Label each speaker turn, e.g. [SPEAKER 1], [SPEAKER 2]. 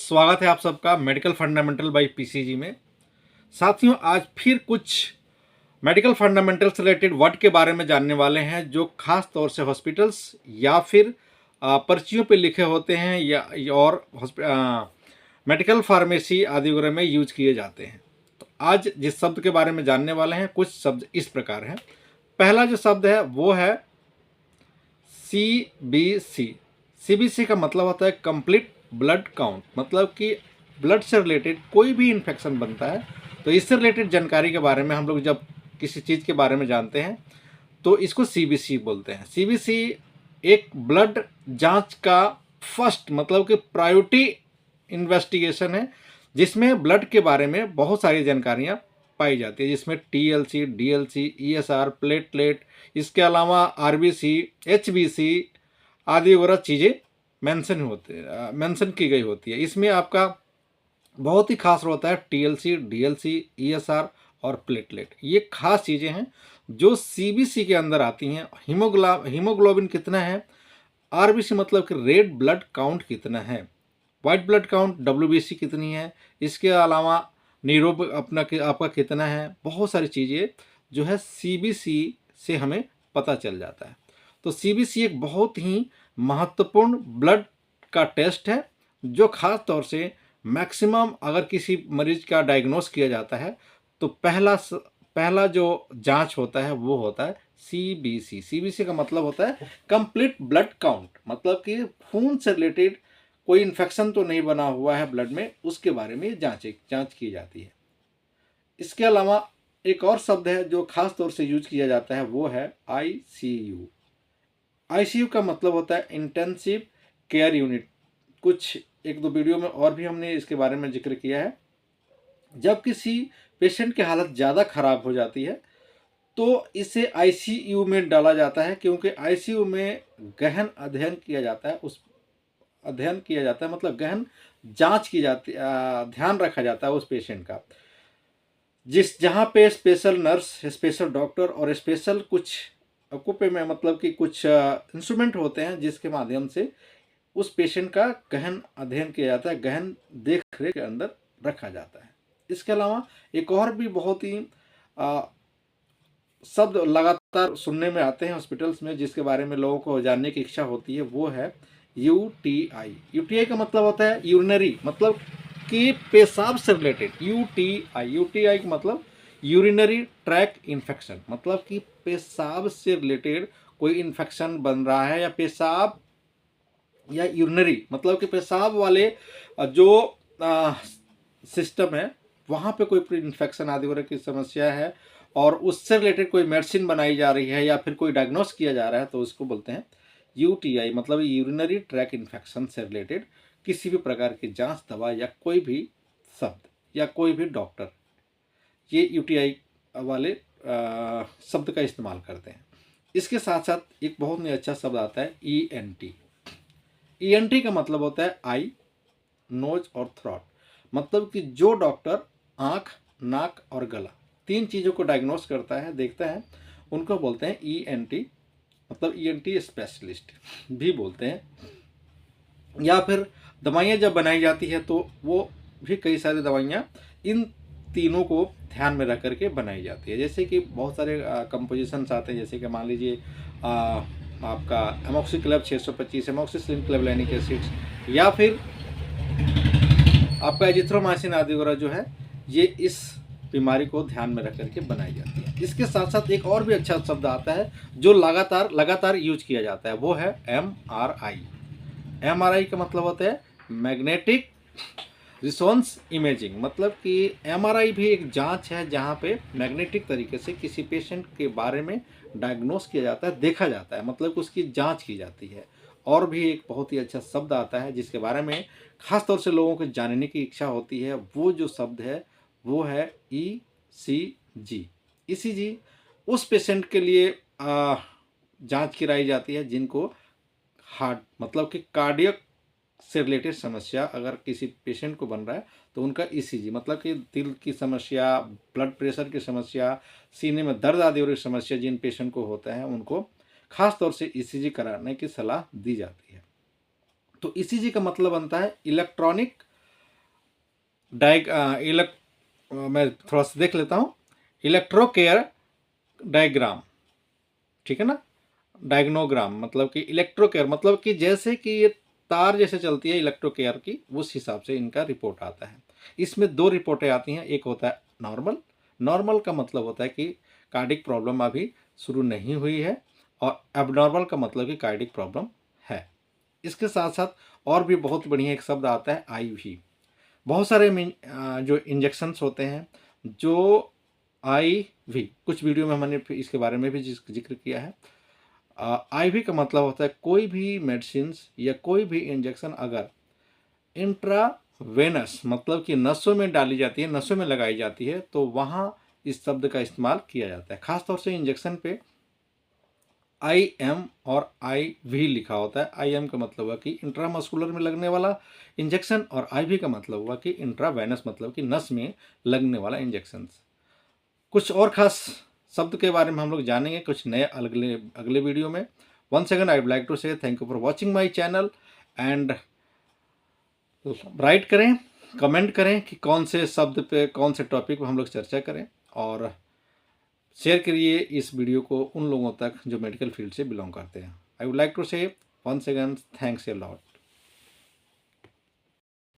[SPEAKER 1] स्वागत है आप सबका मेडिकल फंडामेंटल बाय पीसीजी में। साथियों, आज फिर कुछ मेडिकल फंडामेंटल्स रिलेटेड वर्ड के बारे में जानने वाले हैं जो खास तौर से हॉस्पिटल्स या फिर पर्चियों पे लिखे होते हैं या और मेडिकल फार्मेसी आदि वगैरह में यूज किए जाते हैं। तो आज जिस शब्द के बारे में जानने वाले हैं, कुछ शब्द इस प्रकार हैं। पहला जो शब्द है वो है सीबीसी। सीबीसी का मतलब होता है कंप्लीट ब्लड काउंट, मतलब कि ब्लड से रिलेटेड कोई भी इन्फेक्शन बनता है तो इससे रिलेटेड जानकारी के बारे में हम लोग जब किसी चीज़ के बारे में जानते हैं तो इसको सीबीसी बोलते हैं। सीबीसी एक ब्लड जांच का फर्स्ट मतलब कि प्रायोरिटी इन्वेस्टिगेशन है जिसमें ब्लड के बारे में बहुत सारी जानकारियाँ पाई जाती है, जिसमें टीएलसी, डीएलसी, ईएसआर, प्लेटलेट, इसके अलावा आरबीसी, एचबीसी आदि वगैरह चीज़ें मेंशन की गई होती है। इसमें आपका बहुत ही खास होता है टीएलसी, डीएलसी, ईएसआर और प्लेटलेट। ये खास चीज़ें हैं जो सीबीसी के अंदर आती हैं। हीमोग्लोबिन कितना है, आरबीसी मतलब कि रेड ब्लड काउंट कितना है, वाइट ब्लड काउंट डब्ल्यूबीसी कितनी है, इसके अलावा नीरोब आपका कितना है। बहुत सारी चीज़ें जो है सीबीसी से हमें पता चल जाता है। तो सीबीसी एक बहुत ही महत्वपूर्ण ब्लड का टेस्ट है जो खास तौर से मैक्सिमम अगर किसी मरीज का डायग्नोस किया जाता है तो पहला जो जांच होता है वो होता है सीबीसी। सीबीसी का मतलब होता है कंप्लीट ब्लड काउंट, मतलब कि खून से रिलेटेड कोई इन्फेक्शन तो नहीं बना हुआ है ब्लड में, उसके बारे में जांच की जाती है। इसके अलावा एक और शब्द है जो खास तौर से यूज किया जाता है वो है आईसीयू। आईसीयू का मतलब होता है इंटेंसिव केयर यूनिट। कुछ एक दो वीडियो में और भी हमने इसके बारे में जिक्र किया है। जब किसी पेशेंट की हालत ज़्यादा खराब हो जाती है तो इसे आईसीयू में डाला जाता है, क्योंकि आईसीयू में गहन अध्ययन किया जाता है। मतलब गहन जांच की जाती, ध्यान रखा जाता है उस पेशेंट का, जहाँ पे स्पेशल नर्स, स्पेशल डॉक्टर और स्पेशल कुछ अकुपे में मतलब कि कुछ इंस्ट्रूमेंट होते हैं जिसके माध्यम से उस पेशेंट का गहन अध्ययन किया जाता है, गहन देख रेख के अंदर रखा जाता है। इसके अलावा एक और भी बहुत ही शब्द लगातार सुनने में आते हैं हॉस्पिटल्स में जिसके बारे में लोगों को जानने की इच्छा होती है, वो है यूटीआई। यूटीआई का मतलब होता है यूरिनरी, मतलब कि पेशाब से रिलेटेड। यूटीआई का मतलब यूरिनरी ट्रैक इन्फेक्शन, मतलब कि पेशाब से रिलेटेड कोई इन्फेक्शन बन रहा है या पेशाब या यूरिनरी मतलब कि पेशाब वाले जो सिस्टम है वहाँ पे कोई इन्फेक्शन आदि वगैरह की समस्या है और उससे रिलेटेड कोई मेडिसिन बनाई जा रही है या फिर कोई डायग्नोस किया जा रहा है तो उसको बोलते हैं यूटीआई, मतलब यूरिनरी ट्रैक इन्फेक्शन से रिलेटेड किसी भी प्रकार की जांच, दवा या कोई भी शब्द या कोई भी डॉक्टर ये यूटीआई वाले शब्द का इस्तेमाल करते हैं। इसके साथ साथ एक बहुत ही अच्छा शब्द आता है ईएनटी। ईएनटी का मतलब होता है आई, नोज और थ्रोट, मतलब कि जो डॉक्टर आँख, नाक और गला तीन चीज़ों को डायग्नोस करता है, देखता है, उनको बोलते हैं ईएनटी, मतलब ईएनटी स्पेशलिस्ट भी बोलते हैं। या फिर दवाइयाँ जब बनाई जाती है तो वो भी कई सारी दवाइयाँ इन तीनों को ध्यान में रख करके बनाई जाती है। जैसे कि बहुत सारे कंपोजिशंस आते हैं, जैसे कि मान लीजिए आपका एमोक्सिक्लब 625, एमोक्सिसिलिन क्लेवलैनिक एसिड्स, या फिर आपका एजिथ्रोमाइसिन आदि वगैरह जो है ये इस बीमारी को ध्यान में रख करके बनाई जाती है। इसके साथ साथ एक और भी अच्छा शब्द आता है जो लगातार यूज किया जाता है, वो है एमआरआई। एमआरआई का मतलब होता है मैग्नेटिक रिसोनेंस इमेजिंग, मतलब कि एमआरआई भी एक जांच है जहां पे मैग्नेटिक तरीके से किसी पेशेंट के बारे में डायग्नोस किया जाता है, देखा जाता है, मतलब कि उसकी जांच की जाती है। और भी एक बहुत ही अच्छा शब्द आता है जिसके बारे में खास तौर से लोगों को जानने की इच्छा होती है, वो जो शब्द है वो है ईसीजी। ईसीजी उस पेशेंट के लिए जांच कराई जाती है जिनको हार्ट मतलब कि कार्डियक से रिलेटेड समस्या अगर किसी पेशेंट को बन रहा है तो उनका ईसीजी, मतलब कि दिल की समस्या, ब्लड प्रेशर की समस्या, सीने में दर्द आदि और समस्या जिन पेशेंट को होता है उनको खास तौर से ईसीजी कराने की सलाह दी जाती है। तो ईसीजी का मतलब बनता है इलेक्ट्रॉनिक मैं थोड़ा सा देख लेता हूँ। इलेक्ट्रो केयर डायग्राम, ठीक है ना। डायग्नोग्राम मतलब कि इलेक्ट्रो केयर मतलब कि जैसे कि ये तार जैसे चलती है इलेक्ट्रो केयर की, उस हिसाब से इनका रिपोर्ट आता है। इसमें दो रिपोर्टें आती हैं, एक होता है नॉर्मल। नॉर्मल का मतलब होता है कि कार्डिक प्रॉब्लम अभी शुरू नहीं हुई है, और एबनॉर्मल का मतलब कि कार्डिक प्रॉब्लम है। इसके साथ साथ और भी बहुत बढ़िया एक शब्द आता है आईवी। बहुत सारे जो इंजेक्शन्स होते हैं, जो आईवी, कुछ वीडियो में मैंने इसके बारे में भी जिक्र किया है। आईवी का मतलब होता है कोई भी मेडिसिन या कोई भी इंजेक्शन अगर इंट्रावेनस मतलब कि नसों में डाली जाती है, नसों में लगाई जाती है, तो वहाँ इस शब्द का इस्तेमाल किया जाता है। खासतौर से इंजेक्शन पे आई एम और आई वी लिखा होता है। आई एम का मतलब हुआ कि इंट्रामस्कुलर में लगने वाला इंजेक्शन, और आई वी का मतलब हुआ कि इंट्रावेनस मतलब कि नस में लगने वाला इंजेक्शन। कुछ और खास शब्द के बारे में हम लोग जानेंगे कुछ नए अगले अगले वीडियो में। Once again I would like to say thank you for watching my channel, and write करें, कमेंट करें कि कौन से शब्द पे, कौन से टॉपिक पे हम लोग चर्चा करें, और शेयर करिए इस वीडियो को उन लोगों तक जो मेडिकल फील्ड से बिलोंग करते हैं। I would like to say once again thanks a lot.